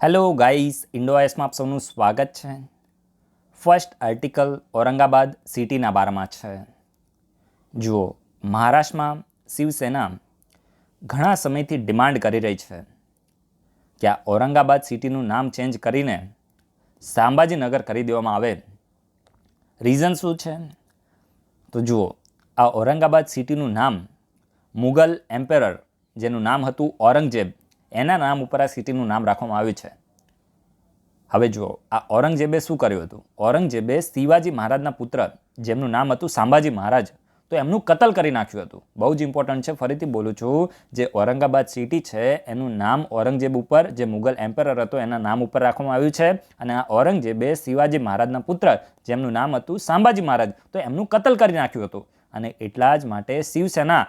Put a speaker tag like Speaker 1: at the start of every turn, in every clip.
Speaker 1: Hello guys, ઇન્ડોઆઈએસમાં આપ સૌનું સ્વાગત છે. ફર્સ્ટ આર્ટિકલ ઔરંગાબાદ સિટીના બારમાં છે. જુઓ, મહારાષ્ટ્રમાં શિવસેના ઘણા સમયથી ડિમાન્ડ કરી રહી છે કે આ ઔરંગાબાદ સિટીનું નામ ચેન્જ કરીને સાંબાજીનગર કરી દેવામાં આવે. રીઝન શું છે? તો જુઓ, આ ઔરંગાબાદ સિટીનું નામ મુગલ એમ્પેરર જેનું નામ હતું ઔરંગઝેબ, એના નામ ઉપર આ સિટીનું નામ રાખવામાં આવ્યું છે. હવે જુઓ, આ ઔરંગઝેબે શું કર્યું હતું? ઔરંગઝેબે શિવાજી મહારાજના પુત્ર જેમનું નામ હતું સાંબાજી મહારાજ, તો એમનું કતલ કરી નાખ્યું હતું. બહુ જ ઇમ્પોર્ટન્ટ છે, ફરીથી બોલું છું, જે ઔરંગાબાદ સિટી છે એનું નામ ઔરંગઝેબ ઉપર, જે મુગલ એમ્પેરર હતો એના નામ ઉપર રાખવામાં આવ્યું છે. અને આ ઔરંગઝેબે શિવાજી મહારાજના પુત્ર જેમનું નામ હતું સાંબાજી મહારાજ, તો એમનું કતલ કરી નાખ્યું હતું. અને એટલા જ માટે શિવસેના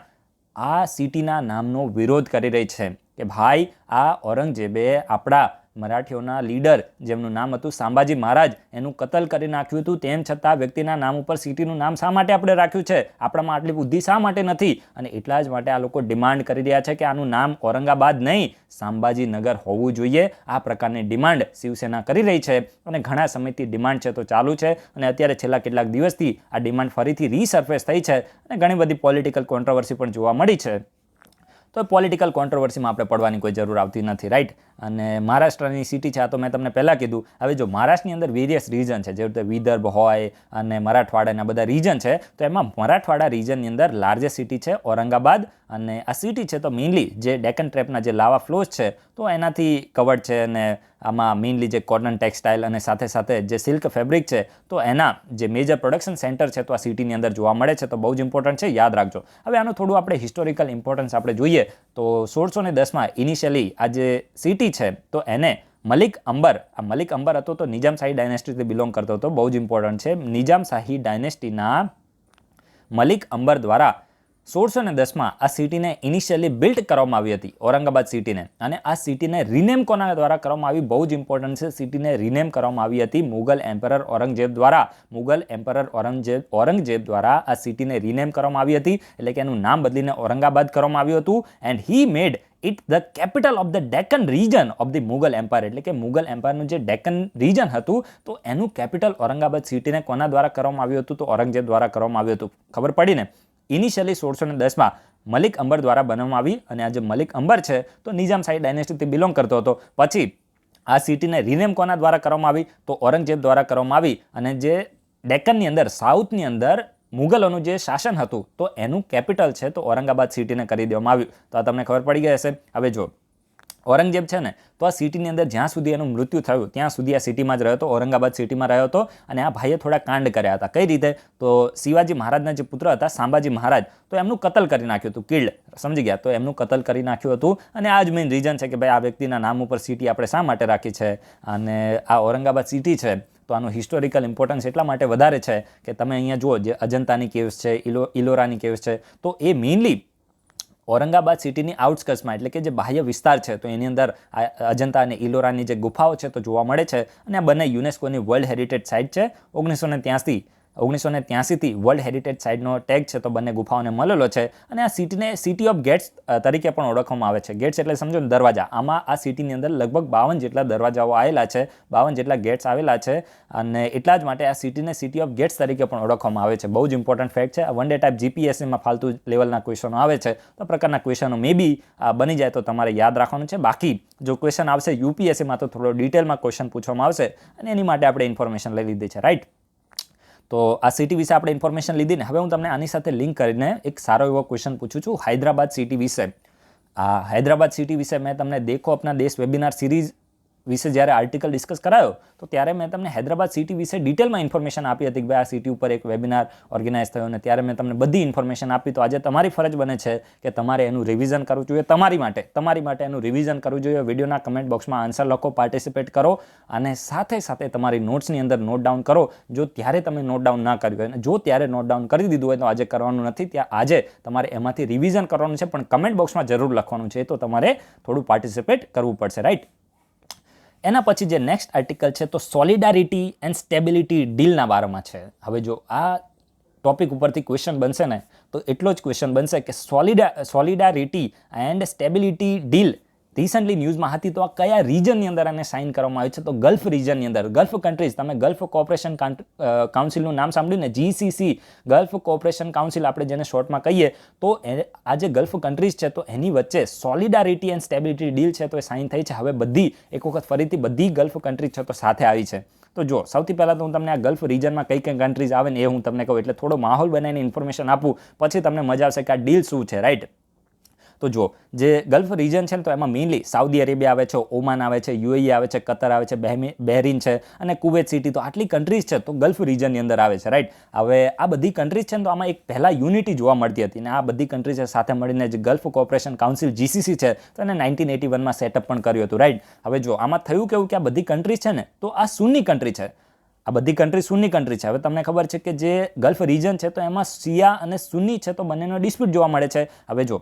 Speaker 1: આ સિટીના નામનો વિરોધ કરી રહી છે કે ભાઈ, આ ઔરંગઝેબે આપણા મરાઠીઓના લીડર જેમનું નામ હતું સાંબાજી મહારાજ, એનું કતલ કરી નાખ્યું હતું. તેમ છતાં વ્યક્તિના નામ ઉપર સિટીનું નામ શા માટે આપણે રાખ્યું છે? આપણામાં આટલી બુદ્ધિ શા માટે નથી? અને એટલા જ માટે આ લોકો ડિમાન્ડ કરી રહ્યા છે કે આનું નામ ઔરંગાબાદ નહીં, સાંબાજીનગર હોવું જોઈએ. આ પ્રકારની ડિમાન્ડ શિવસેના કરી રહી છે અને ઘણા સમયથી ડિમાન્ડ છે તો ચાલુ છે. અને અત્યારે છેલ્લા કેટલાક દિવસથી આ ડિમાન્ડ ફરીથી રીસર્ફેસ થઈ છે અને ઘણી બધી પોલિટિકલ કોન્ટ્રોવર્સી પણ જોવા મળી છે. તો પોલિટિકલ કોન્ટ્રોવર્સીમાં આપણે પડવાની કોઈ જરૂર આવતી નથી, રાઈટ? અને મહારાષ્ટ્રની સિટી છે, આ તો મેં તમને પહેલાં કીધું. હવે જો મહારાષ્ટ્રની અંદર વેરિયસ રીજન છે, જેવી રીતે વિદર્ભ હોય અને મરાઠવાડાના બધા રીજન છે, તો એમાં મરાઠવાડા રીજનની અંદર લાર્જેસ્ટ સિટી છે ઔરંગાબાદ. અને આ સિટી છે તો મેઇનલી જે ડેકન ટ્રેપના જે લાવા ફ્લોઝ છે તો એનાથી કવર્ડ છે. અને આમાં મેઇનલી જે કોટન ટેક્સટાઇલ અને સાથે સાથે જે સિલ્ક ફેબ્રિક છે, તો એના જે મેજર પ્રોડક્શન સેન્ટર છે તો આ સિટીની અંદર જોવા મળે છે. તો બહુ જ ઇમ્પોર્ટન્ટ છે, યાદ રાખજો. હવે આનું થોડું આપણે હિસ્ટોરિકલ ઇમ્પોર્ટન્સ આપણે જોઈએ તો 1610માં ઇનિશિયલી આ જે સિટી છે તો એને મલિક અંબર, આ મલિક અંબર હતો તો નિઝામ શાહી ડાયનેસ્ટીથી બિલોંગ કરતો હતો. બહુ જ ઇમ્પોર્ટન્ટ છે. નિઝામ શાહી ડાયનેસ્ટીના મલિક અંબર દ્વારા 1610માં આ સિટીને ઇનિશિયલી બિલ્ટ કરવામાં આવી હતી, ઔરંગાબાદ સિટીને. અને આ સિટીને રિનેમ કોના દ્વારા કરવામાં આવી? બહુ જ ઇમ્પોર્ટન્ટ છે. સિટીને રિનેમ કરવામાં આવી હતી મુગલ એમ્પરર ઔરંગઝેબ દ્વારા. મુગલ એમ્પરર ઔરંગઝેબ દ્વારા આ સિટીને રિનેમ કરવામાં આવી હતી, એટલે કે એનું નામ બદલીને ઔરંગાબાદ કરવામાં આવ્યું હતું. And he made it the capital of the Deccan region of the Mughal empire, એટલે કે મુગલ એમ્પાયરનું જે ડેકન રીજન હતું તો એનું કેપિટલ ઔરંગાબાદ સિટીને કોના દ્વારા કરવામાં આવ્યું હતું? તો ઔરંગઝેબ દ્વારા કરવામાં આવ્યું હતું. ખબર પડી ને? ઇનિશિયલી 1610માં મલિક અંબર દ્વારા બનાવવામાં આવી. અને આ જે મલિક અંબર છે તો નિઝામ શાહી ડાયનેસ્ટીથી બિલોંગ કરતો હતો. પછી આ સિટીને રિનેમ કોના દ્વારા કરવામાં આવી? તો ઔરંગઝેબ દ્વારા કરવામાં આવી. અને જે ડેકનની અંદર, સાઉથની અંદર મુગલોનું જે શાસન હતું તો એનું કેપિટલ છે તો ઔરંગાબાદ સિટીને કરી દેવામાં આવ્યું. તો આ તમને ખબર પડી ગઈ હશે. હવે જો ઔરંગઝેબ છે ને તો આ સિટીની અંદર જ્યાં સુધી એનું મૃત્યુ થયું ત્યાં સુધી આ સિટીમાં જ રહ્યો હતો, ઔરંગાબાદ સિટીમાં રહ્યો હતો. અને આ ભાઈએ થોડા કાંડ કર્યા હતા. કઈ રીતે? તો શિવાજી મહારાજના જે પુત્ર હતા સાંબાજી મહારાજ, તો એમનું કતલ કરી નાખ્યું હતું, કિલ્ડ, સમજી ગયા? તો એમનું કતલ કરી નાખ્યું હતું. અને આ જ મેઇન રીઝન છે કે ભાઈ આ વ્યક્તિના નામ ઉપર સિટી આપણે શા માટે રાખી છે. અને આ ઔરંગાબાદ સિટી છે તો આનું હિસ્ટોરિકલ ઇમ્પોર્ટન્સ એટલા માટે વધારે છે કે તમે અહીંયા જુઓ, જે અજંતાની કેવ્સ છે, ઇલોરાની કેવ્સ છે, તો એ મેઇનલી ઔરંગાબાદ સિટીની આઉટસ્કર્ટ્સમાં, એટલે કે જે બાહ્ય વિસ્તાર છે તો એની અંદર અજંતા અને ઇલોરાની જે ગુફાઓ છે તો જોવા મળે છે. અને આ બંને યુનેસ્કોની વર્લ્ડ હેરિટેજ સાઇટ છે. 1983થી વર્લ્ડ હેરિટેજ સાઇટનો ટેગ છે તો બંને ગુફાઓને મળેલો છે. અને આ સિટીને સિટી ઓફ ગેટ્સ તરીકે પણ ઓળખવામાં આવે છે. ગેટ્સ એટલે સમજો ને દરવાજા. આમાં આ સિટીની અંદર લગભગ 52 જેટલા દરવાજાઓ આવેલા છે, 52 જેટલા ગેટ્સ આવેલા છે. અને એટલા જ માટે આ સિટીને સિટી ઓફ ગેટ્સ તરીકે પણ ઓળખવામાં આવે છે. બહુ જ ઇમ્પોર્ટન્ટ ફેક્ટ છે. વન ડે ટાઈપ જીપીએસસીમાં ફાલતુ લેવલના ક્વેશ્ચનો આવે છે તો પ્રકારના ક્વેશ્ચનો મે બી બની જાય તો તમારે યાદ રાખવાનું છે. બાકી જો ક્વેશ્ચન આવશે યુપીએસસીમાં તો થોડો ડિટેલમાં ક્વેશ્ચન પૂછવામાં આવશે અને એની માટે આપણે ઇન્ફોર્મેશન લઈ લીધી છે, રાઈટ? તો આ સિટી વિશે આપણે ઇન્ફોર્મેશન લીધી ને. હવે હું તમને આની સાથે લિંક કરીને એક સારો એવો ક્વેશ્ચન પૂછું છું હૈદરાબાદ સિટી વિશે. આ હૈદરાબાદ સિટી વિશે મેં તમને દેખો અપના દેશ વેબિનાર સિરીઝ વિશે જ્યારે આર્ટિકલ ડિસ્કસ કરાયો તો ત્યારે મેં તમને હૈદરાબાદ સિટી વિશે ડિટેલમાં ઇન્ફોર્મેશન આપી હતી કે ભાઈ આ સિટી ઉપર એક વેબિનાર ઓર્ગેનાઇઝ થયો અને ત્યારે મેં તમને બધી ઇન્ફોર્મેશન આપી. તો આજે તમારી ફરજ બને છે કે તમારે એનું રિવિઝન કરવું જોઈએ. તમારી માટે એનું રિવિઝન કરવું જોઈએ. વિડીયોના કમેન્ટ બોક્સમાં આન્સર લખો, પાર્ટિસિપેટ કરો અને સાથે સાથે તમારી નોટ્સની અંદર નોટ ડાઉન કરો. જો ત્યારે તમે નોટ ડાઉન ના કર્યું હોય અને જો ત્યારે નોટ ડાઉન કરી દીધું હોય તો આજે કરવાનું નથી. ત્યાં આજે તમારે એમાંથી રિવિઝન કરવાનું છે, પણ કમેન્ટ બોક્સમાં જરૂર લખવાનું છે. તો તમારે થોડું પાર્ટિસિપેટ કરવું પડશે, રાઈટ? એના પછી જે નેક્સ્ટ આર્ટિકલ છે તો સોલિડારિટી એન્ડ સ્ટેબિલિટી ડીલના બારામાં છે. હવે જો આ ટોપિક ઉપરથી ક્વેશ્ચન બનશે ને તો એટલો જ ક્વેશ્ચન બનશે કે સોલિડારિટી એન્ડ સ્ટેબિલિટી ડીલ રિસન્ટલી ન્યૂઝમાં હતી, તો આ કયા રિજનની અંદર આને સાઇન કરવામાં આવ્યું છે? તો ગલ્ફ રિજનની અંદર. ગલ્ફ કન્ટ્રીઝ, તમે ગલ્ફ કોઓપરેશન કાઉન્સિલનું નામ સાંભળ્યું ને, GCC, ગલ્ફ કોઓપરેશન કાઉન્સિલ આપણે જેને શોર્ટમાં કહીએ, તો આ જે ગલ્ફ કન્ટ્રીઝ છે તો એની વચ્ચે સોલિડારિટી એન્ડ સ્ટેબિલિટી ડીલ છે તો એ સાઇન થઈ છે. હવે બધી એક વખત ફરીથી બધી ગલ્ફ કન્ટ્રીઝ છે તો સાથે આવી છે. તો જો સૌથી પહેલાં તો હું તમને આ ગલ્ફ રિજનમાં કઈ કઈ કન્ટ્રીઝ આવે ને એ હું તમને કહું, એટલે થોડો માહોલ બનાવીને ઇન્ફોર્મેશન આપું, પછી તમને મજા આવશે કે આ ડીલ શું છે, રાઈટ? તો જો જે ગલ્ફ રિજન છે ને તો એમાં મેઇનલી સાઉદી અરેબિયા આવે છે, ઓમાન આવે છે, UAE આવે છે, કતર આવે છે, બહેરીન છે અને કુવૈત સિટી. તો આટલી કન્ટ્રીઝ છે તો ગલ્ફ રિજનની અંદર આવે છે, રાઈટ? હવે આ બધી કન્ટ્રીઝ છે ને તો આમાં એક પહેલાં યુનિટી જોવા મળતી હતી ને આ બધી કન્ટ્રીઝ સાથે મળીને જે ગલ્ફ કોઓપરેશન કાઉન્સિલ GCC છે તો એને 1981માં સેટઅપ પણ કર્યું હતું, રાઈટ? હવે જો આમાં થયું કેવું કે આ બધી કન્ટ્રીઝ છે ને તો આ સુન્ની કન્ટ્રી છે. આ બધી કન્ટ્રી સુન્ની કન્ટ્રી છે. હવે તમને ખબર છે કે જે ગલ્ફ રિજન છે તો એમાં શિયા અને સુન્ની છે તો બંનેનો ડિસ્પ્યુટ જોવા મળે છે. હવે જો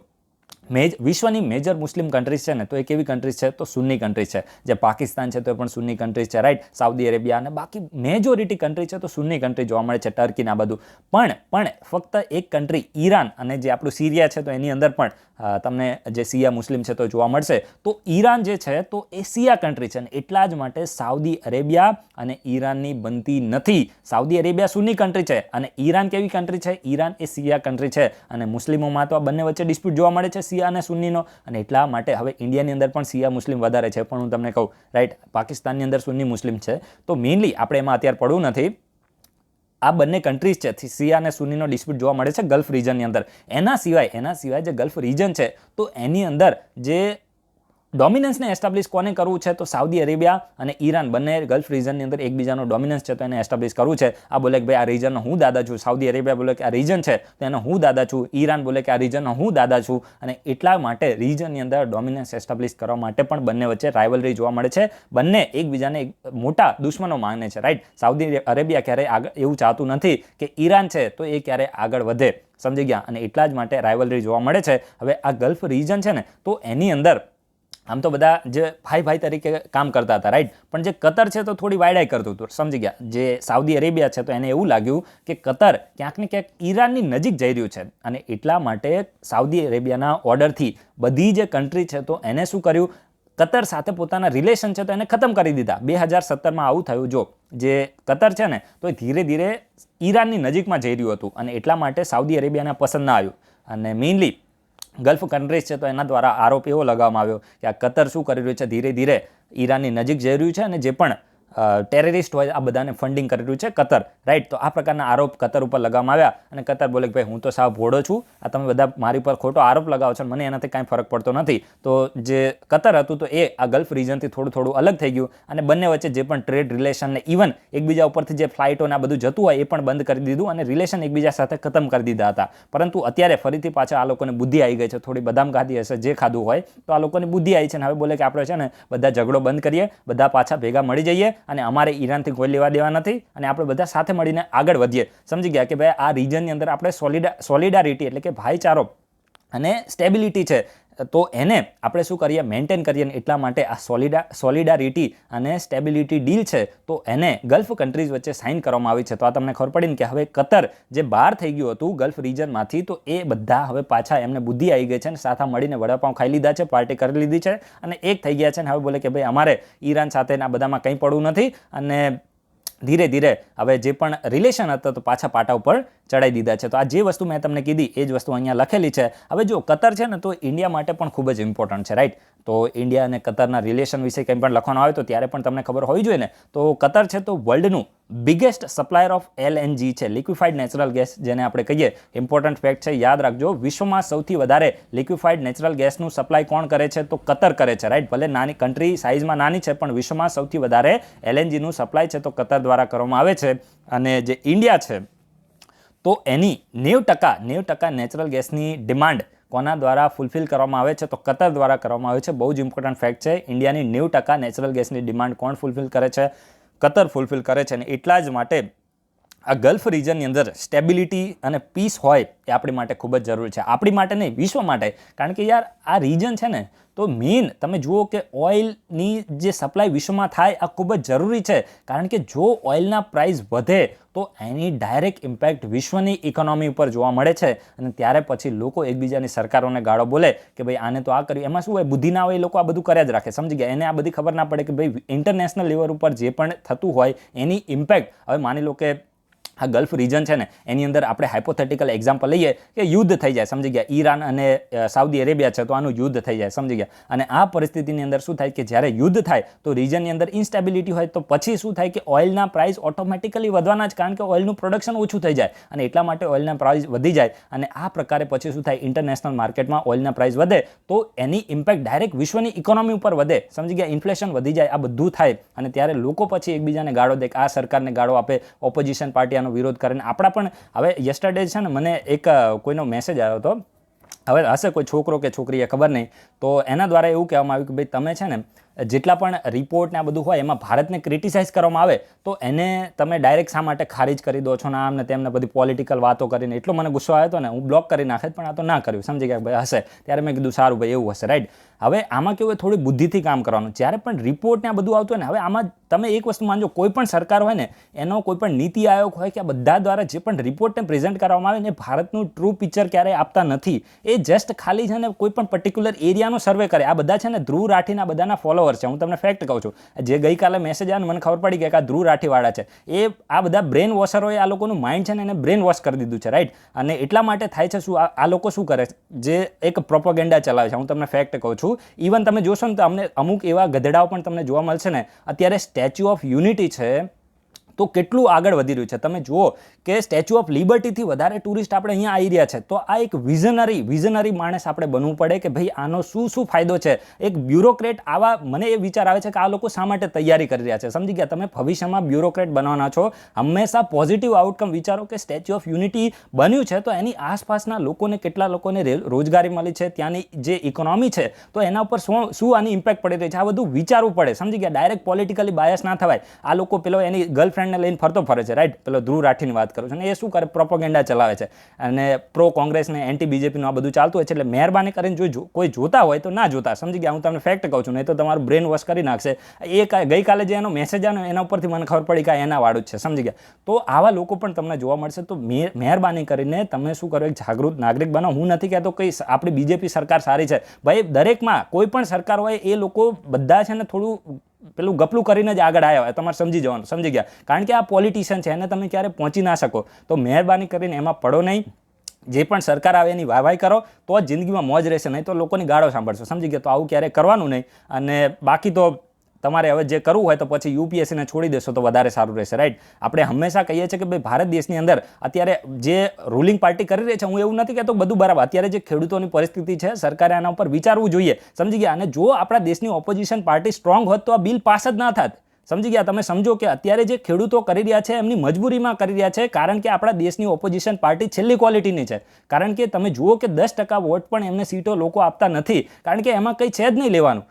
Speaker 1: વિશ્વની મેજર મુસ્લિમ કન્ટ્રીઝ છે ને તો એ કેવી કન્ટ્રીઝ છે? તો સુન્ની કન્ટ્રીઝ છે. જે પાકિસ્તાન છે તો એ પણ સુન્ની કન્ટ્રીઝ છે, રાઈટ? સાઉદી અરેબિયા અને બાકી મેજોરિટી કન્ટ્રી છે તો સુન્ની કન્ટ્રી જોવા મળે છે, ટર્કી ના બધું. પણ ફક્ત એક કન્ટ્રી ઈરાન અને જે આપણું સિરિયા છે તો એની અંદર પણ તમને જે શિયા મુસ્લિમ છે તો જોવા મળશે. તો ઈરાન જે છે તો એ શિયા કન્ટ્રી છે અને એટલા જ માટે સાઉદી અરેબિયા અને ઈરાનની બનતી નથી. સાઉદી અરેબિયા સુન્ની કન્ટ્રી છે અને ઈરાન કેવી કન્ટ્રી છે? ઈરાન એ શિયા કન્ટ્રી છે અને મુસ્લિમોમાં તો આ બંને વચ્ચે ડિસ્પ્યુટ જોવા મળે છે, શિયા અને સુન્નીનો. અને એટલા માટે હવે ઇન્ડિયાની અંદર પણ શિયા મુસ્લિમ વધારે છે, પણ હું તમને કહું, રાઈટ? પાકિસ્તાનની અંદર સુન્ની મુસ્લિમ છે. તો મેઇનલી આપણે એમાં અત્યારે પડવું નથી. આ બંને કન્ટ્રીઝ છે શિયા અને સુન્નીનો ડિસ્પ્યુટ જોવા મળે છે ગલ્ફ રિજનની અંદર. એના સિવાય જે ગલ્ફ રિજન છે તો એની અંદર જે ડોમિનન્સને એસ્ટાબ્લિશ કોને કરવું છે? તો સાઉદી અરેબિયા અને ઈરાન બંને ગલ્ફ રિજનની અંદર એકબીજાનો ડોમિનન્સ છે તો એને એસ્ટાબ્લિશ કરવું છે. આ બોલે કે ભાઈ આ રિજનનો હું દાદા છું, સાઉદી અરેબિયા બોલે કે આ રિજન છે તો એનો હું દાદા છું, ઈરાન બોલે કે આ રિજનનો હું દાદા છું. અને એટલા માટે રિજનની અંદર ડોમિનન્સ એસ્ટાબ્લિશ કરવા માટે પણ બંને વચ્ચે રાઇવલરી જોવા મળે છે. બંને એકબીજાને મોટા દુશ્મનો માને છે, રાઈટ? સાઉદી અરેબિયા ક્યારેય આગળ એવું ચાહતું નથી કે ઈરાન છે તો એ ક્યારેય આગળ વધે, સમજી ગયા? અને એટલા જ માટે રાઇવલરી જોવા મળે છે. હવે આ ગલ્ફ રિજન છે ને તો એની અંદર આમ તો બધા જે ભાઈ તરીકે કામ કરતા હતા, રાઈટ? પણ જે કતર છે તો થોડી વાયડાઈ કરતું હતું, સમજી ગયા? જે સાઉદી અરેબિયા છે તો એને એવું લાગ્યું કે કતર ક્યાંક ને ક્યાંક ઈરાનની નજીક જઈ રહ્યું છે અને એટલા માટે સાઉદી અરેબિયાના ઓર્ડરથી બધી જે કન્ટ્રી છે તો એને શું કર્યું? કતર સાથે પોતાના રિલેશન છે તો એને ખતમ કરી દીધા. 2017માં આવું થયું. જો જે કતર છે ને તો એ ધીરે ધીરે ઈરાનની નજીકમાં જઈ રહ્યું હતું અને એટલા માટે સાઉદી અરેબિયાને પસંદ ના આવ્યું અને મેઇનલી ગલ્ફ કન્ટ્રીઝ છે તો એના દ્વારા આરોપ એવો લગાવવામાં આવ્યો કે આ કતર શું કરી રહ્યું છે? ધીરે ધીરે ઈરાનની નજીક જઈ રહ્યું છે અને જે પણ ટેરરિસ્ટ હોય આ બધાને ફંડિંગ કરી રહ્યું છે કતર, રાઈટ? તો આ પ્રકારના આરોપ કતર ઉપર લગાવવામાં આવ્યા અને કતર બોલે કે ભાઈ હું તો સાવ ભોળો છું, આ તમે બધા મારી પર ખોટો આરોપ લગાવો છો, મને એનાથી કાંઈ ફરક પડતો નથી. તો જે કતર હતું તો એ આ ગલ્ફ રિજનથી થોડું અલગ થઈ ગયું અને બંને વચ્ચે જે પણ ટ્રેડ રિલેશન ને ઇવન એકબીજા ઉપરથી જે ફ્લાઇટો ને આ બધું જતું હોય એ પણ બંધ કરી દીધું અને રિલેશન એકબીજા સાથે ખતમ કરી દીધા હતા. પરંતુ અત્યારે ફરીથી પાછા આ લોકોને બુદ્ધિ આવી ગઈ છે, થોડી બદામ ખાધી હશે, જે ખાધું હોય તો આ લોકોની બુદ્ધિ આવી છે અને હવે બોલે કે આપણે છે ને બધા ઝઘડો બંધ કરીએ, બધા પાછા ભેગા મળી જઈએ અને અમારે ઈરાનથી કોઈ લેવા દેવા નથી અને આપણે બધા સાથે મળીને આગળ વધીએ. સમજી ગયા કે ભાઈ આ રિજનની અંદર આપણે સોલિડારિટી એટલે કે ભાઈચારો અને સ્ટેબિલિટી છે તો એને આપણે શું કરીએ? મેન્ટેન કરીએ. એટલા માટે આ સોલિડારિટી અને સ્ટેબિલિટી ડીલ છે તો એને ગલ્ફ કન્ટ્રીઝ વચ્ચે સાઇન કરવામાં આવી છે. તો આ તમને ખબર પડી ને કે હવે કતર જે બહાર થઈ ગયું હતું ગલ્ફ રિજનમાંથી તો એ બધા હવે પાછા એમને બુદ્ધિ આવી ગઈ છે અને સાથે મળીને વડાપાઉં ખાઈ લીધા છે, પાર્ટી કરી લીધી છે અને એક થઈ ગયા છે અને હવે બોલે કે ભાઈ અમારે ઈરાન સાથેના બધામાં કંઈ પડવું નથી અને ધીરે ધીરે હવે જે પણ રિલેશન હતા તો પાછા પાટા ઉપર ચડાવી દીધા છે. તો આ જે વસ્તુ મેં તમને કીધી એ જ વસ્તુ અહીંયા લખેલી છે. હવે જો કતર છે ને તો ઇન્ડિયા માટે પણ ખૂબ જ ઇમ્પોર્ટન્ટ છે, રાઈટ? તો ઇન્ડિયા અને કતરના રિલેશન વિશે કંઈ પણ લખવાનું આવે તો ત્યારે પણ તમને ખબર હોવી જોઈએ ને. તો કતર છે તો વર્લ્ડનું બિગેસ્ટ સપ્લાયર ઓફ LNG છે, લિક્વિફાઈડ નેચરલ ગેસ જેને આપણે કહીએ. ઇમ્પોર્ટન્ટ ફેક્ટ છે, યાદ રાખજો. વિશ્વમાં સૌથી વધારે લિક્વિફાઈડ નેચરલ ગેસનું સપ્લાય કોણ કરે છે? તો કતર કરે છે, રાઈટ? ભલે નાની કન્ટ્રી સાઇઝમાં નાની છે પણ વિશ્વમાં સૌથી વધારે LNGનું સપ્લાય છે તો કતર દ્વારા કરવામાં આવે છે. અને જે ઇન્ડિયા છે તો એની 90% નેચરલ ગેસની ડિમાન્ડ કોના દ્વારા ફૂલફિલ કરવામાં આવે છે? તો કતર દ્વારા કરવામાં આવે છે. બહુ જ ઇમ્પોર્ટન્ટ ફેક્ટ છે. ઇન્ડિયાની 90% નેચરલ ગેસની ડિમાન્ડ કોણ ફૂલફિલ કરે છે? કતર ફૂલફિલ કરે છે. અને એટલા જ માટે આ ગલ્ફ રિજનની અંદર સ્ટેબિલિટી અને પીસ હોય એ આપણી માટે ખૂબ જ જરૂરી છે. આપણી માટે નહીં, વિશ્વ માટે. કારણ કે યાર આ રિજન છે ને, તો મેઇન તમે જુઓ કે ઓઇલની જે સપ્લાય વિશ્વમાં થાય આ ખૂબ જ જરૂરી છે. કારણ કે જો ઓઇલના પ્રાઇસ વધે તો એની ડાયરેક્ટ ઇમ્પેક્ટ વિશ્વની ઇકોનોમી ઉપર જોવા મળે છે. અને ત્યારે પછી લોકો એકબીજાની સરકારોને ગાળો બોલે કે ભાઈ આને તો આ કર્યું. એમાં શું હોય, બુદ્ધિ ના હોય એ લોકો આ બધું કર્યા જ રાખે. સમજી ગયા? એને આ બધી ખબર ના પડે કે ભાઈ ઇન્ટરનેશનલ લેવલ ઉપર જે પણ થતું હોય એની ઇમ્પેક્ટ. હવે માની લો કે આ ગલ્ફ રિજન છે ને, એની અંદર આપણે હાઇપોથેટિકલ એક્ઝામ્પલ લઈએ કે યુદ્ધ થઈ જાય. સમજી ગયા? ઈરાન અને સાઉદી અરેબિયા છે તો આનું યુદ્ધ થઈ જાય. સમજી ગયા? અને આ પરિસ્થિતિની અંદર શું થાય કે જ્યારે યુદ્ધ થાય તો રિજનની અંદર ઇન્સ્ટેબિલિટી હોય તો પછી શું થાય કે ઓઇલના પ્રાઇસ ઓટોમેટિકલી વધવાના જ, કારણ કે ઓઇલનું પ્રોડક્શન ઓછું થઈ જાય અને એટલા માટે ઓઇલના પ્રાઇસ વધી જાય. અને આ પ્રકારે પછી શું થાય, ઇન્ટરનેશનલ માર્કેટમાં ઓઇલના પ્રાઇસ વધે તો એની ઇમ્પેક્ટ ડાયરેક્ટ વિશ્વની ઇકોનોમી ઉપર વધે. સમજી ગયા? ઇન્ફ્લેશન વધી જાય, આ બધું થાય અને ત્યારે લોકો પછી એકબીજાને ગાળો દે, આ સરકારને ગાળો આપે, ઓપોઝિશન પાર્ટી વિરોધ કરીને. આપણા પણ હવે યસ્ટરડે છે ને, મને એક કોઈનો મેસેજ આવ્યો હતો, હવે હશે કોઈ છોકરો કે છોકરી એ ખબર નહીં, તો એના દ્વારા એવું કહેવામાં આવ્યું કે ભાઈ તમે છે ને જેટલા પણ રિપોર્ટ ને આ બધું હોય એમાં ભારતને ક્રિટિસાઇઝ કરવામાં આવે તો એને તમે ડાયરેક્ટ શા માટે ખારીજ કરી દો છો ને આમ ને તેમને બધી પોલિટિકલ વાતો કરીને. એટલો મને ગુસ્સો આવ્યો હતો ને, હું બ્લોક કરી નાખે, પણ આ તો ના કર્યું. સમજી ગયા? ભાઈ હશે ત્યારે મેં કીધું સારું ભાઈ એવું હશે, રાઈટ. હવે આમાં કેવું હોય, થોડી બુદ્ધિથી કામ કરવાનું. જ્યારે પણ રિપોર્ટ ને આ બધું આવતું હોય ને, હવે આમાં તમે એક વસ્તુ માનજો, કોઈ પણ સરકાર હોય ને, એનો કોઈ પણ નીતિ આયોગ હોય કે આ બધા દ્વારા જે પણ રિપોર્ટને પ્રેઝન્ટ કરવામાં આવે ને, ભારતનું ટ્રુ પિક્ચર ક્યારેય આપતા નથી. એ જસ્ટ ખાલી છે ને કોઈ પણ પર્ટિક્યુલર એરિયાનો સર્વે કરે. આ બધા છે ને ધ્રુવ રાઠીના બધાના ફોલોવર છે. હું તમને ફેક્ટ કહું છું, જે ગઈકાલે મેસેજ આવ્યો ને મને ખબર પડી કે આ ધ્રુવ રાઠીવાળા છે. એ આ બધા બ્રેન વોશરોએ આ લોકોનું માઇન્ડ છે ને એને બ્રેન વોશ કરી દીધું છે, રાઈટ. અને એટલા માટે થાય છે શું, આ લોકો શું કરે છે, જે એક પ્રોપોગેન્ડા ચલાવે છે. હું તમને ફેક્ટ કહું છું, ઇવન તમે જોશો ને તો અમને અમુક એવા ગધેડાઓ પણ તમને જોવા મળશે ને. અત્યારે સ્ટેચ્યુ ઓફ યુનિટી છે તો કેટલું આગળ વધી રહ્યું છે. તમે જુઓ કે સ્ટેચ્યુ ઓફ લિબર્ટીથી વધારે ટુરિસ્ટ આપણે અહીંયા આવી રહ્યા છે. તો આ એક વિઝનરી માણસ આપણે બનવું પડે કે ભાઈ આનો શું ફાયદો છે. એક બ્યુરોક્રેટ આવા, મને એ વિચાર આવે છે કે આ લોકો શા માટે તૈયારી કરી રહ્યા છે. સમજી ગયા? તમે ભવિષ્યમાં બ્યુરોક્રેટ બનવાના છો, હંમેશા પોઝિટિવ આઉટકમ વિચારો કે સ્ટેચ્યુ ઓફ યુનિટી બન્યું છે તો એની આસપાસના લોકોને, કેટલા લોકોને રોજગારી મળી છે, ત્યાંની જે ઇકોનોમી છે તો એના ઉપર શું આની ઇમ્પેક્ટ પડી રહી છે, આ બધું વિચારવું પડે. સમજી ગયા? ડાયરેક્ટ પોલિટિકલી બાયસ ના થવાય. આ લોકો પેલો એની ગર્લફ્રેન્ડ ને લઈને ફરતો ફરે છે, રાઈટ. પેલો ધ્રુવ રાઠીની વાત કરું છું, અને એ શું કરે, પ્રોપોગેન્ડા ચલાવે છે અને પ્રો કોંગ્રેસ ને એન્ટી બીજેપીનું આ બધું ચાલતું હોય છે. એટલે મહેરબાની કરીને જો કોઈ જોતા હોય તો ના જોતા. સમજી ગયા? હું તમને ફેક્ટ કહું છું, નહીં તો તમારું બ્રેન વોશ કરી નાખશે. એ ગઈકાલે જે એનો મેસેજ આવ્યો એના ઉપરથી મને ખબર પડી કે એના વાળું જ છે. સમજી ગયા? તો આવા લોકો પણ તમને જોવા મળશે. તો મહેરબાની કરીને તમે શું કરો, એક જાગૃત નાગરિક બનો. હું નથી કહેતો કે આપણી બીજેપી સરકાર સારી છે, ભાઈ દરેકમાં કોઈ પણ સરકાર હોય એ લોકો બધા છે ને થોડું પેલું ગપલું કરીને જ આગળ આવ્યા હોય, તમારે સમજી જવાનું. સમજી ગયા? કારણ કે આ પોલિટિશિયન છે, એને તમે ક્યારે પહોંચી ના શકો. તો મહેરબાની કરીને એમાં પડો નહીં. જે પણ સરકાર આવે એની વાહવાઈ કરો તો જ જિંદગીમાં મોજ રહેશે, નહીં તો લોકોની ગાળો સાંભળશો. સમજી ગયા? તો આવું ક્યારેય કરવાનું નહીં. અને બાકી તો તમારે હવે જે કરવું હોય તો પછી યુપીએસસીને છોડી દેશો તો વધારે સારું રહેશે, રાઈટ. આપણે હંમેશા કહીએ છીએ કે ભાઈ ભારત દેશની અંદર અત્યારે જે રૂલિંગ પાર્ટી કરી રહી છે, હું એવું નથી કહેતો બધું બરાબર. અત્યારે જે ખેડૂતોની પરિસ્થિતિ છે, સરકારે આના ઉપર વિચારવું જોઈએ. સમજી ગયા? અને જો આપણા દેશની ઓપોઝિશન પાર્ટી સ્ટ્રોંગ હોત તો આ બિલ પાસ જ ના થાત. સમજી ગયા? તમે સમજો કે અત્યારે જે ખેડૂતો કરી રહ્યા છે એમની મજબૂરીમાં કરી રહ્યા છે, કારણ કે આપણા દેશની ઓપોઝિશન પાર્ટી છેલ્લી ક્વોલિટીની છે. કારણ કે તમે જુઓ કે 10% વોટ પણ એમને સીટો લોકો આપતા નથી, કારણ કે એમાં કંઈ છે જ નહીં લેવાનું.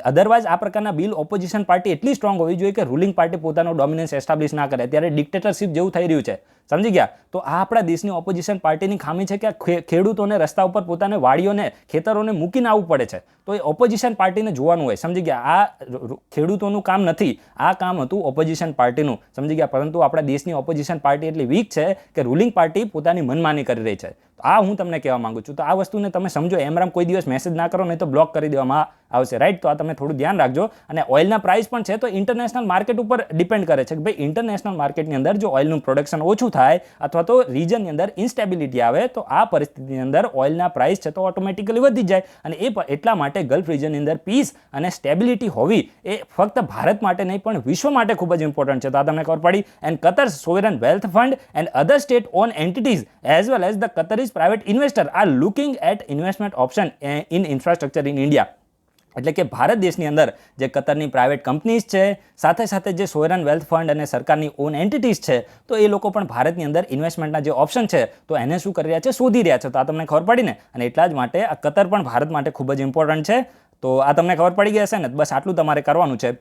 Speaker 1: અધરવાઇઝ આ પ્રકારના બિલ ઓપોઝિશન પાર્ટી એટલી સ્ટ્રોંગ હોવી જોઈએ કે રૂલિંગ પાર્ટી પોતાનો ડોમિનન્સ એસ્ટાબ્લિશ ના કરે. અત્યારે ડિક્ટેટરશિપ જેવું થઈ રહ્યું છે. સમજી ગયા? તો આ આપણા દેશની ઓપોઝિશન પાર્ટીની ખામી છે કે ખેડૂતોને રસ્તા ઉપર પોતાને વાડીઓને, ખેતરોને મૂકીને આવવું પડે છે. તો એ ઓપોઝિશન પાર્ટીને જોવાનું હોય. સમજી ગયા? આ ખેડૂતોનું કામ નથી, આ કામ હતું ઓપોઝિશન પાર્ટીનું. સમજી ગયા? પરંતુ આપણા દેશની ઓપોઝિશન પાર્ટી એટલી વીક છે કે રૂલિંગ પાર્ટી પોતાની મનમાની કરી રહી છે. આ હું તમને કહેવા માંગુ છું. તો આ વસ્તુને તમે સમજો. એમરામ કોઈ દિવસ મેસેજ ના કરો, નહીં તો બ્લોક કરી દેવામાં આવશે, રાઈટ. તો આ તમે થોડું ધ્યાન રાખજો. અને ઓઇલના પ્રાઇસ પણ છે તો ઇન્ટરનેશનલ માર્કેટ ઉપર ડિપેન્ડ કરે છે કે ભાઈ ઇન્ટરનેશનલ માર્કેટની અંદર જો ઓઇલનું પ્રોડક્શન ઓછું થાય અથવા તો રીજનની અંદર ઇન્સ્ટેબિલિટી આવે તો આ પરિસ્થિતિની અંદર ઓઇલના પ્રાઇસ છે તો ઓટોમેટિકલી વધી જાય. અને એટલા માટે ગલ્ફ રીજનની અંદર પીસ અને સ્ટેબિલિટી હોવી એ ફક્ત ભારત માટે નહીં પણ વિશ્વ માટે ખૂબ જ ઇમ્પોર્ટન્ટ છે. તો આ તમને ખબર પડી. And Qatar's sovereign wealth fund and other state own entities as well as the Qataris private investor are looking at investment option in infrastructure in India. એટલે કે ભારત દેશની અંદર જે કતરની પ્રાઇવેટ કંપનીઝ છે, સાથે સાથે જે સોવરેન વેલ્થ ફંડ અને સરકારની ઓન એન્ટિટીઝ છે, તો એ લોકો પણ ભારતની અંદર ઇન્વેસ્ટમેન્ટના જે ઓપ્શન છે તો એને શું કરી રહ્યા છે, શોધી રહ્યા છે. તો આ તમને ખબર પડી ને. અને એટલા જ માટે આ કતર પણ ભારત માટે ખૂબ જ ઇમ્પોર્ટન્ટ છે. તો આ તમને ખબર પડી ગઈ હશે ને. બસ આટલું તમારે કરવાનું છે.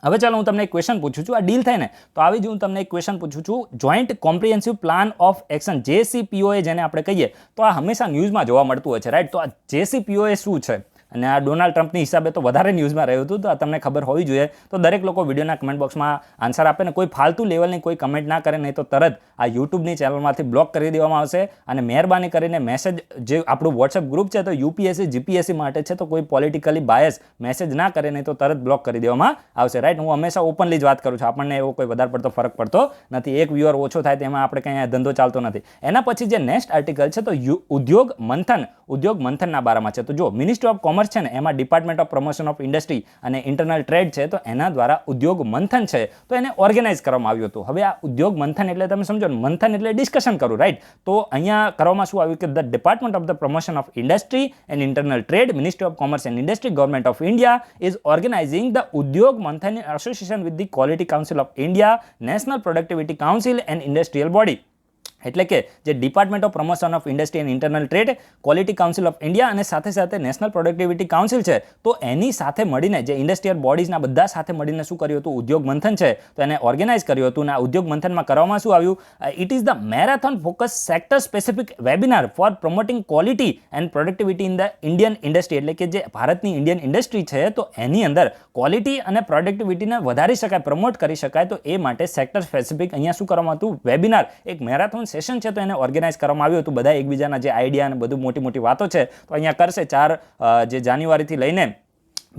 Speaker 1: હવે ચાલો હું તમને એક ક્વેશ્ચન પૂછું છું, આ ડીલ થાય ને તો આવી જ હું તમને એક ક્વેશ્ચન પૂછું છું, joint comprehensive plan of action JCPOA જેને આપણે કહીએ તો આ હંમેશા ન્યૂઝમાં જોવા મળતું હોય છે, રાઈટ. તો આ JCPOA શું છે અને આ ડોનાલ્ડ ટ્રમ્પની હિસાબે તો વધારે ન્યૂઝમાં રહ્યું હતું, તો આ તમને ખબર હોવી જોઈએ. તો દરેક લોકો વિડીયોના કમેન્ટ બોક્સમાં આન્સર આપે ને કોઈ ફાલતુ લેવલની કોઈ કમેન્ટ ના કરે, નહીં તો તરત આ યુટ્યુબની ચેનલમાંથી બ્લોક કરી દેવામાં આવશે. અને મહેરબાની કરીને મેસેજ જે આપણું વોટ્સએપ ગ્રુપ છે તો UPSC GPSC માટે છે, તો કોઈ પોલિટિકલી બાયસ મેસેજ ના કરે, નહીં તો તરત બ્લોક કરી દેવામાં આવશે, રાઈટ. હું હંમેશા ઓપનલી જ વાત કરું છું, આપણને એવો કોઈ વધારે પડતો ફરક પડતો નથી. એક વ્યુઅર ઓછો થાય તેમાં આપણે કંઈ ધંધો ચાલતો નથી. એના પછી જે નેક્સ્ટ આર્ટિકલ છે તો ઉદ્યોગ મંથનના બારામાં છે. તો જો મિનિસ્ટ્રી ઓફ કોમર્સ છે ને એમાં department of promotion of industry અને ઇન્ટરનલ ટ્રેડ છે, તો એના દ્વારા ઉદ્યોગ મંથન છે તો એને ઓર્ગેનાઇઝ કરવામાં આવ્યું હતું. હવે આ ઉદ્યોગ મંથન એટલે તમે સમજો ને, મંથન એટલે ડિસ્કશન કરું, રાઈટ. તો અહીંયા કરવામાં શું આવ્યું કે the department of the promotion of industry and internal trade, ministry of commerce and industry, government of India is organising the ઉદ્યોગ મંથન in association with the quality council of India, national productivity council and industrial body. એટલે કે જે department of promotion of industry and internal trade, quality council of India અને સાથે સાથે national productivity council છે, તો એની સાથે મળીને જે ઇન્ડસ્ટ્રીયલ બોડીઝના બધા સાથે મળીને શું કર્યું હતું, ઉદ્યોગ મંથન છે તો એને ઓર્ગેનાઇઝ કર્યું હતું. અને આ ઉદ્યોગ મંથનમાં કરવામાં શું આવ્યું, it is the marathon focus sector specific webinar for promoting quality and productivity in the Indian industry. એટલે કે જે ભારતની ઇન્ડિયન ઇન્ડસ્ટ્રી છે તો એની અંદર ક્વોલિટી અને પ્રોડક્ટિવિટીને વધારી શકાય, પ્રમોટ કરી શકાય, તો એ માટે સેક્ટર સ્પેસિફિક અહીંયા શું કરવામાં હતું, વેબિનાર, એક મેરેથોન સેશન છે તો એને ઓર્ગેનાઇઝ કરવામાં આવ્યું હતું. બધા એકબીજાના જે આઈડિયા અને બધું મોટી મોટી વાતો છે તો અહીંયા કરશે. 4 જે જાન્યુઆરીથી લઈને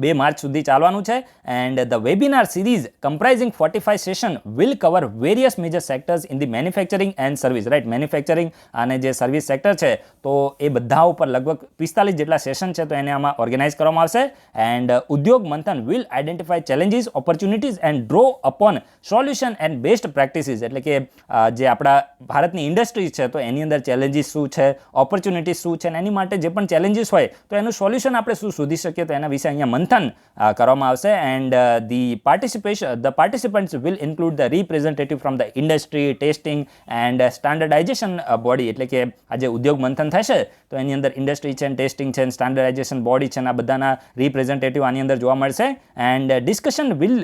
Speaker 1: 2 માર્ચ સુધી ચાલવાનું છે. And the webinar series comprising 45 session will cover various major sectors in the manufacturing and service, right. Manufacturing અને જે સર્વિસ સેક્ટર છે તો એ બધા ઉપર લગભગ 45 જેટલા સેશન છે તો એને આમાં ઓર્ગેનાઇઝ કરવામાં આવશે. એન્ડ ઉદ્યોગ મંથન will identify challenges, opportunities and draw upon solution and best practices. એટલે કે જે આપણા ભારતની ઇન્ડસ્ટ્રી છે તો એની અંદર ચેલેન્જીસ શું છે, ઓપોર્ચ્યુનિટીઝ શું છે, અને એની માટે જે પણ ચેલેન્જીસ હોય તો એનું સોલ્યુશન આપણે શું શોધી શકીએ, તો એના વિશે અહીંયા મંથન કરવામાં આવશે. And the participants will include the representative from the industry, testing and standardisation body. એટલે કે આ જે ઉદ્યોગ મંથન થશે તો એની અંદર ઇન્ડસ્ટ્રી છે, ટેસ્ટિંગ છે, સ્ટાન્ડર્ડાઇઝેશન બોડી છે, આ બધાના રિપ્રેઝેન્ટેટિવ આની અંદર જોવા મળશે. And discussion will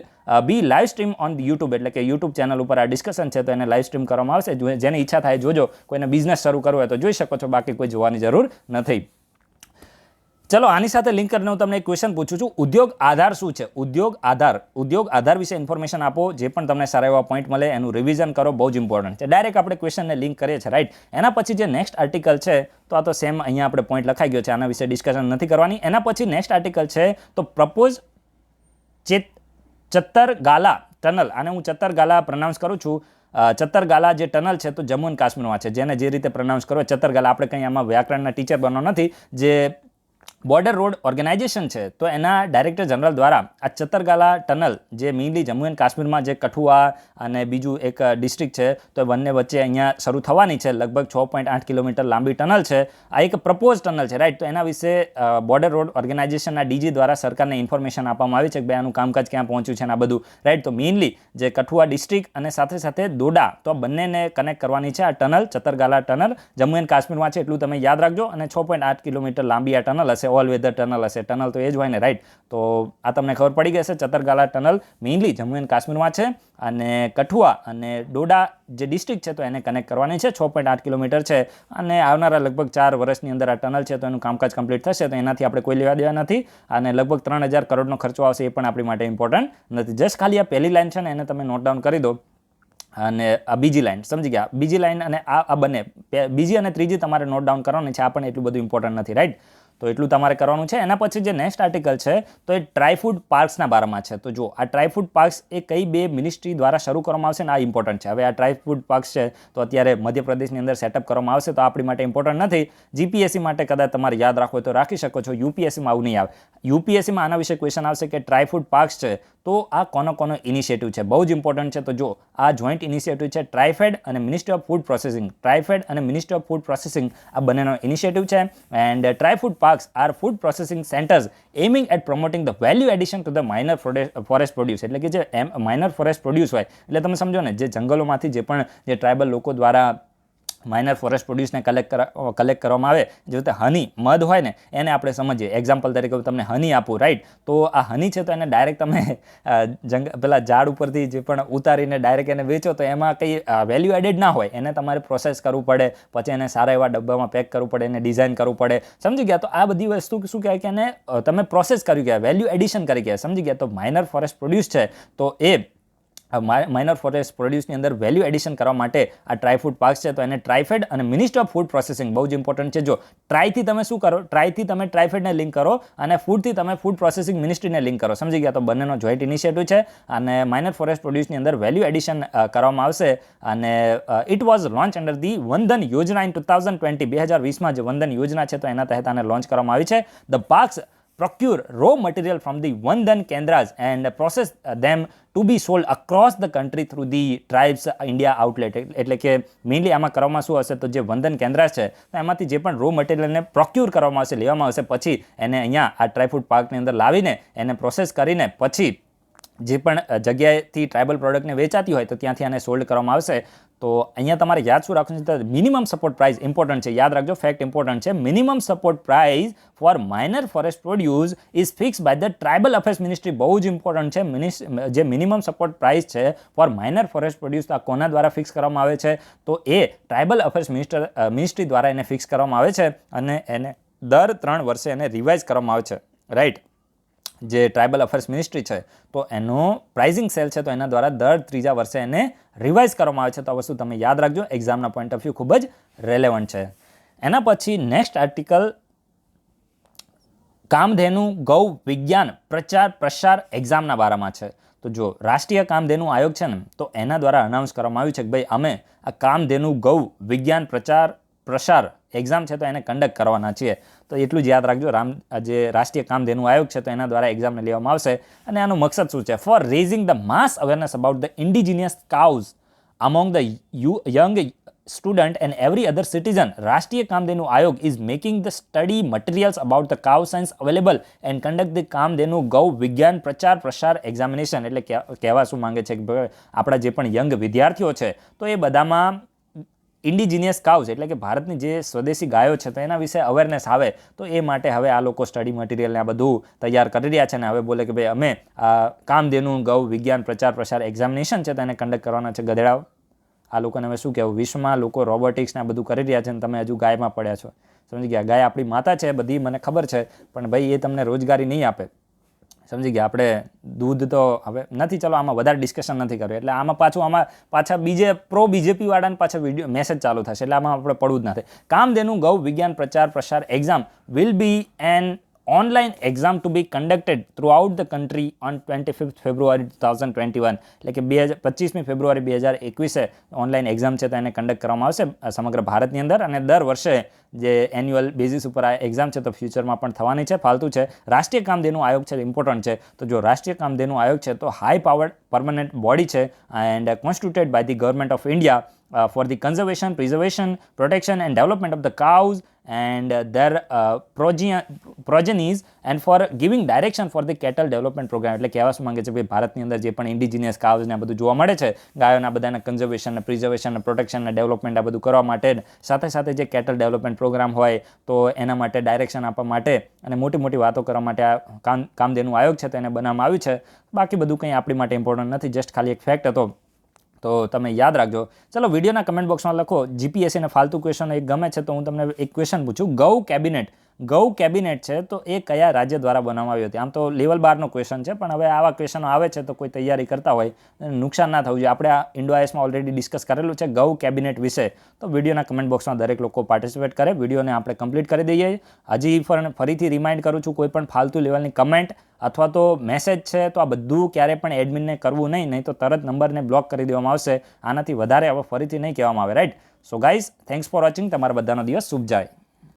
Speaker 1: be live stream on YouTube. એટલે કે યુટ્યુબ ચેનલ ઉપર આ ડિસ્કશન છે તો એને લાઈવ સ્ટ્રીમ કરવામાં આવશે. જેની ઈચ્છા થાય જોજો, કોઈને બિઝનેસ શરૂ કરવો હોય તો જોઈ શકો છો, બાકી કોઈ જોવાની જરૂર નથી. ચલો આની સાથે લિંક કરીને હું તમને એક ક્વેશ્ચન પૂછું છું, ઉદ્યોગ આધાર શું છે, ઉદ્યોગ આધાર વિશે ઇન્ફોર્મેશન આપો. જે પણ તમને સારા એવા પોઈન્ટ મળે એનું રિવિઝન કરો, બહુ જ ઇમ્પોર્ટન્ટ છે. ડાયરેક્ટ આપણે ક્વેશ્ચનને લિંક કરીએ છીએ, રાઈટ. એના પછી જે નેક્સ્ટ આર્ટિકલ છે તો આ તો સેમ અહીંયા આપણે પોઈન્ટ લખાઈ ગયો છે, આના વિશે ડિસ્કશન નથી કરવાની. એના પછી નેક્સ્ટ આર્ટિકલ છે તો પ્રપોઝ ચત્તરગાલા ટનલ, આને હું ચત્તરગાલા પ્રોનાઉન્સ કરું છું. ચત્તરગાલા જે ટનલ છે તો જમ્મુ એન્ડ કાશ્મીરમાં છે, જેને જે રીતે પ્રોનાઉન્સ કરો ચત્તરગાલા. આપણે કંઈ આમાં વ્યાકરણના ટીચર બનવાનો નથી. જે બોર્ડર રોડ ઓર્ગેનાઇઝેશન છે તો એના ડાયરેક્ટર જનરલ દ્વારા આ ચત્તરગાલા ટનલ જે મેઇનલી જમ્મુ એન્ડ કાશ્મીરમાં જે કઠુઆ અને બીજું એક ડિસ્ટ્રિક્ટ છે તો એ બંને વચ્ચે અહીંયા શરૂ થવાની છે. લગભગ 6.8 કિલોમીટર લાંબી ટનલ છે. આ એક પ્રપોઝ ટનલ છે, રાઈટ. તો એના વિશે બોર્ડર રોડ ઓર્ગેનાઇઝેશનના DG દ્વારા સરકારને ઇન્ફોર્મેશન આપવામાં આવી છે કે ભાઈ આનું કામકાજ ક્યાં પહોંચ્યું છે અને આ બધું, રાઈટ. તો મેઇનલી જે કઠુઆ ડિસ્ટ્રિક્ટ અને સાથે સાથે દોડા તો બંનેને કનેક્ટ કરવાની છે આ ટનલ, ચત્તરગાલા ટનલ. જમ્મુ એન્ડ કાશ્મીરમાં છે એટલું તમે યાદ રાખજો. અને 6.8 કિલોમીટર લાંબી આ ટનલ હશે, ઓલ વેધર ટનલ હશે. ટનલ તો એ જ હોય ને, રાઈટ. તો આ તમને ખબર પડી ગઈ હશે. ચત્તરગાલા ટનલ મેઇનલી જમ્મુ એન્ડ કાશ્મીરમાં છે અને કઠુઆ અને ડોડા જે ડિસ્ટ્રિક્ટ છે તો એને કનેક્ટ કરવાની છે. 6.8 કિલોમીટર છે અને આવનારા લગભગ 4 વર્ષની અંદર આ ટનલ છે તો એનું કામકાજ કમ્પ્લીટ થશે. તો એનાથી આપણે કોઈ લેવા દેવા નથી અને લગભગ 3000 કરોડનો ખર્ચો આવશે, એ પણ આપણી માટે ઇમ્પોર્ટન્ટ નથી. જસ્ટ ખાલી આ પહેલી લાઈન છે ને એને તમે નોટ ડાઉન કરી દો. અને આ બીજી લાઈન સમજી ગયા, બીજી લાઈન અને આ બંને બીજી અને ત્રીજી તમારે નોટ ડાઉન કરવાની છે. આ પણ એટલું બધું ઇમ્પોર્ટન્ટ નથી, રાઈટ. તો એટલું તમારે કરવાનું છે. એના પછી જે નેક્સ્ટ આર્ટિકલ છે તો એ ટ્રાયફૂડ પાર્ક્સના બારામાં છે. તો જો આ ટ્રાયફૂડ પાર્ક્સ એ કઈ 2 મિનિસ્ટ્રી દ્વારા શરૂ કરવામાં આવશે ને આ ઇમ્પોર્ટન્ટ છે. હવે આ ટ્રાયફૂડ પાર્ક્સ છે તો અત્યારે મધ્યપ્રદેશની અંદર સેટઅપ કરવામાં આવશે તો આપણી માટે ઇમ્પોર્ટન્ટ નથી. GPSC માટે કદાચ તમારે યાદ રાખવો હોય તો રાખી શકો છો. UPSCમાં આવું નહીં આવે. UPSCમાં આના વિશે ક્વેશ્ચન આવશે કે ટ્રાયફૂડ પાર્ક્સ છે તો આ કોનો ઇનિશિયેટિવ છે, બહુ જ ઇમ્પોર્ટન્ટ છે. તો જો આ જોઈન્ટ ઇનિશિયેટિવ છે ટ્રાયફેડ અને ministry of food processing. TRIFED અને મિનિસ્ટ્રી ઓફ ફૂડ પ્રોસેસિંગ આ બંનેનો ઇનિશિયેટિવ છે. And Trifood parks are food processing centres aiming at promoting the value addition to the minor forest produce. એટલે કે જે માઇનર ફોરેસ્ટ પ્રોડ્યુસ હોય એટલે તમે સમજો ને જે જંગલોમાંથી જે પણ જે ટ્રાઇબલ લોકો દ્વારા માઇનર ફોરેસ્ટ પ્રોડ્યુસને કલેક્ટ કરવામાં આવે. જે રીતે હની મધ હોય ને એને આપણે સમજીએ. એક્ઝામ્પલ તરીકે તમને હની આપું, રાઈટ? તો આ હની છે તો એને ડાયરેક્ટ તમે પેલા ઝાડ ઉપરથી જે પણ ઉતારીને ડાયરેક્ટ એને વેચો તો એમાં કંઈ વેલ્યુ એડેડ ના હોય. એને તમારે પ્રોસેસ કરવું પડે, પછી એને સારા એવા ડબ્બામાં પેક કરવું પડે, એને ડિઝાઇન કરવું પડે. સમજી ગયા? તો આ બધી વસ્તુ શું કહેવાય કે એને તમે પ્રોસેસ કર્યું કહેવાય, વેલ્યુ એડિશન કરી કહેવાય. સમજી ગયા? તો માઇનર ફોરેસ્ટ પ્રોડ્યુસ છે તો એ માઇનર ફોરેસ્ટ પ્રોડ્યુસની અંદર વેલ્યુ એડિશન કરવા માટે આ ટ્રાય ફૂડ પાર્ક્સ છે તો એને ટ્રાયફેડ અને મિનિસ્ટ્રી ઓફ ફૂડ પ્રોસેસિંગ બહુ જ ઇમ્પોર્ટન્ટ છે. જો ટ્રાયથી તમે શું કરો, ટ્રાયથી તમે ટ્રાયફેડને લિંક કરો અને ફૂડથી તમે ફૂડ પ્રોસેસિંગ મિનિસ્ટ્રીને લિંક કરો. સમજી ગયા? તો બંનેનો જોઈન્ટ ઇનિશિયેટિવ છે અને માઇનર ફોરેસ્ટ પ્રોડ્યુસની અંદર વેલ્યુ એડિશન કરવામાં આવશે. અને it was launch under the વંદન યોજના ઇન 2020. 2020માં જે વંદન યોજના છે તો એના તહેત આને લોન્ચ કરવામાં આવી છે. The parks procure raw material from the Vandan Kendras and process them to be sold across the country through the Tribes India outlet. એટલે કે મેઇનલી આમાં કરવામાં શું હશે તો જે વંદન કેન્દ્રા છે તો એમાંથી જે પણ રો મટીરિયલને પ્રોક્યુર કરવામાં આવશે, લેવામાં આવશે, પછી એને અહીંયા આ ટ્રાયફૂડ પાર્કની અંદર લાવીને એને પ્રોસેસ કરીને પછી જે પણ જગ્યાએથી ટ્રાઇબલ પ્રોડક્ટને વેચાતી હોય તો ત્યાંથી આને સોલ્ડ કરવામાં આવશે. તો અહીંયા તમારે યાદ શું રાખવું છે? મિનિમમ સપોર્ટ પ્રાઇસ ઇમ્પોર્ટન્ટ છે. યાદ રાખજો, ફેક્ટ ઇમ્પોર્ટન્ટ છે. Minimum support price for minor forest produce is fix by the tribal affairs ministry. બહુ જ ઇમ્પોર્ટન્ટ છે. જે મિનિમમ સપોર્ટ પ્રાઇસ છે ફોર માઇનર ફોરેસ્ટ પ્રોડ્યુસ આ કોના દ્વારા ફિક્સ કરવામાં આવે છે? તો એ ટ્રાઇબલ અફેર્સ મિનિસ્ટ્રી દ્વારા એને ફિક્સ કરવામાં આવે છે અને એને દર 3 વર્ષે એને રિવાઇઝ કરવામાં આવે છે, રાઈટ? જે ટ્રાઇબલ અફેર્સ મિનિસ્ટ્રી છે તો એનો પ્રાઇઝિંગ સેલ છે તો એના દ્વારા દર 3જા વર્ષે એને રિવાઇઝ કરવામાં આવે છે. તો આ વસ્તુ તમે યાદ રાખજો, એક્ઝામના પોઈન્ટ ઓફ વ્યૂ ખૂબ જ રેલેવન્ટ છે. એના પછી નેક્સ્ટ આર્ટિકલ કામધેનુ ગૌ વિજ્ઞાન પ્રચાર પ્રસાર એક્ઝામના બારામાં છે. તો જો રાષ્ટ્રીય કામધેનુ આયોગ છે ને તો એના દ્વારા અનાઉન્સ કરવામાં આવ્યું છે કે ભાઈ અમે આ કામધેનુ ગૌ વિજ્ઞાન પ્રચાર પ્રસાર એક્ઝામ છે તો એને કન્ડક્ટ કરવાના છીએ. તો એટલું જ યાદ રાખજો, જે રાષ્ટ્રીય કામધેનુ આયોગ છે તો એના દ્વારા એક્ઝામને લેવામાં આવશે. અને આનો મકસદ શું છે? For raising the mass awareness about the indigenous cause among the young student and every other citizen. રાષ્ટ્રીય કામધેનુ આયોગ is making the study materials about the cow science available and conduct the Kamdhenu ગૌ વિજ્ઞાન પ્રચાર પ્રસાર એક્ઝામિનેશન. એટલે કહેવા શું માંગે છે કે આપણા જે પણ યંગ વિદ્યાર્થીઓ છે તો એ બધામાં ઇન્ડિજિનિયસ કાઉઝ એટલે કે ભારતની જે સ્વદેશી ગાયો છે તો એના વિશે અવેરનેસ આવે. તો એ માટે હવે આ લોકો સ્ટડી મટીરિયલને આ બધું તૈયાર કરી રહ્યા છે. અને હવે બોલે કે ભાઈ અમે આ કામધેનુ ગૌ વિજ્ઞાન પ્રચાર પ્રસાર એક્ઝામિનેશન છે તો એને કન્ડક્ટ કરવાના છે. ગધેડાઓ, આ લોકોને હવે શું કહેવું? વિશ્વમાં લોકો રોબોટિક્સને આ બધું કરી રહ્યા છે અને તમે હજુ ગાયમાં પડ્યા છો. સમજી ગયા? ગાય આપણી માતા છે, બધી મને ખબર છે, પણ ભાઈ એ તમને રોજગારી નહીં આપે. સમજી ગયા? આપણે દૂધ તો હવે નથી, ચલો આમાં વધારે ડિસ્કશન નથી કર્યું. એટલે આમાં પાછા બીજે પ્રો બીજેપી વાળાને પાછા વિડીયો મેસેજ ચાલુ થશે. એટલે આમાં આપણે પડવું જ નથી. કામધેનુ ગૌ વિજ્ઞાન પ્રચાર પ્રસાર exam will be an online exam to be conducted throughout the country on 25th February 2021. એટલે કે 25મી ફેબ્રુઆરી 2021 ઓનલાઈન એક્ઝામ છે તો એને કન્ડક્ટ કરવામાં આવશે સમગ્ર ભારતની અંદર. અને દર વર્ષે જે એન્યુઅલ બેઝિસ ઉપર આ એક્ઝામ છે તો ફ્યુચરમાં પણ થવાની છે. ફાલતુ છે. રાષ્ટ્રીય કામધેનુ આયોગ છે, ઇમ્પોર્ટન્ટ છે. તો જો રાષ્ટ્રીય કામધેનુ આયોગ છે તો હાઈ પાવર્ડ પરમનન્ટ બોડી છે and constituted by the government of India for the conservation, preservation, protection and development of the cows and their progenies and for giving direction for the cattle development program. એટલે કહેવા શું માંગે છે ભાઈ ભારતની અંદર જે પણ ઇન્ડિજિનિયસ કાઉઝ ને આ બધું જોવા મળે છે, ગાયોના બધાના કન્ઝર્વેશન ને પ્રિઝર્વેશન ને પ્રોટેક્શન ને ડેવલપમેન્ટ આ બધું કરવા માટે, સાથે સાથે જે કેટલ ડેવલપમેન્ટ પ્રોગ્રામ હોય તો એના માટે ડાયરેક્શન આપવા માટે અને મોટી મોટી વાતો કરવા માટે આ કામધેનુ આયોગ છે તો એને બનાવવામાં આવ્યું છે. બાકી બધું કંઈ આપણી માટે ઇમ્પોર્ટન્ટ નથી, જસ્ટ ખાલી એક ફેક્ટ હતો તો તમે યાદ રાખજો. ચલો વિડીયોના કમેન્ટ બોક્સમાં લખો જીપીએસસીને ફાલતુ ક્વેશ્ચન એક ગમે છે તો હું તમને એક ક્વેશ્ચન પૂછું. ગૌ કેબિનેટ છે તો એ કયા રાજ્ય દ્વારા બનાવવામાં આવી હતી? આમ તો લેવલ 12નો ક્વેશ્ચન છે, પણ હવે આવા ક્વેશ્ચનો આવે છે તો કોઈ તૈયારી કરતા હોય નુકસાન ના થવું જોઈએ. આપણે આ ઇન્ડોઆઈએસમાં ઓલરેડી ડિસ્કસ કરેલું છે ગૌ કેબિનેટ વિશે. તો વિડીયોના કમેન્ટ બોક્સમાં દરેક લોકો પાર્ટિસિપેટ કરે. વિડીયોને આપણે કમ્પ્લીટ કરી દઈએ. હજી ફરીથી રિમાઇન્ડ કરું છું, કોઈ પણ ફાલતુ લેવલની કમેન્ટ અથવા તો મેસેજ છે તો આ બધું ક્યારે પણ એડમિનને કરવું નહીં તો તરત નંબરને બ્લોક કરી દેવામાં આવશે. આનાથી વધારે હવે ફરીથી નહીં કહેવામાં આવે, right? So guys, thanks for watching. તમારા બધાનો દિવસ શુભ જાય.